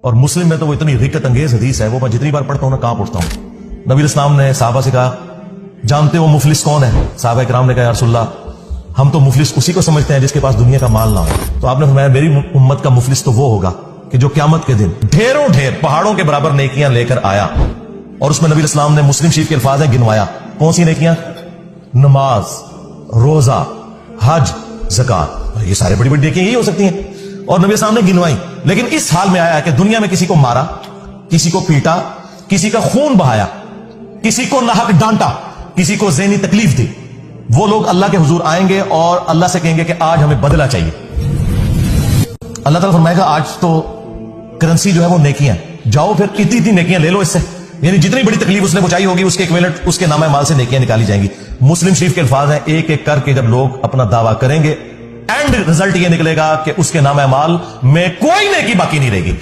اور مسلم میں تو وہ اتنی حقیقت انگیز حدیث ہے، وہ میں جتنی بار پڑھتا ہوں نا کہاں پڑھتا ہوں۔ نبی اسلام نے صحابہ سے کہا جانتے ہو مفلس کون ہے؟ صحابہ کرام نے کہا یا رسول اللہ ہم تو مفلس اسی کو سمجھتے ہیں جس کے پاس دنیا کا مال نہ ہو۔ تو آپ نے فرمایا میری امت کا مفلس تو وہ ہوگا کہ جو قیامت کے دن ڈھیروں ڈھیر پہاڑوں کے برابر نیکیاں لے کر آیا، اور اس میں نبی اسلام نے مسلم شریف کے الفاظ ہیں گنوایا، کون سی نیکیاں؟ نماز، روزہ، حج، زکات، یہ سارے بڑی بڑی نیکیاں یہی ہو سکتی ہیں، اور نبی اسلام نے گنوائی۔ لیکن اس حال میں آیا کہ دنیا میں کسی کو مارا، کسی کو پیٹا، کسی کا خون بہایا، کسی کو ناحق ڈانٹا، کسی کو ذہنی تکلیف دی، وہ لوگ اللہ کے حضور آئیں گے اور اللہ سے کہیں گے کہ آج ہمیں بدلہ چاہیے۔ اللہ تعالیٰ فرمائے گا آج تو کرنسی جو ہے وہ نیکیاں، جاؤ پھر اتنی نیکیاں لے لو اس سے، یعنی جتنی بڑی تکلیف اس نے پہنچائی ہوگی اس کے ایکویلنٹ اس کے نامہ مال سے نیکیاں نکالی جائیں گی۔ مسلم شریف کے الفاظ ہیں ایک ایک کر کے جب لوگ اپنا دعویٰ کریں گے، اینڈ رزلٹ یہ نکلے گا کہ اس کے نامہ مال میں کوئی نیکی باقی نہیں رہے گی۔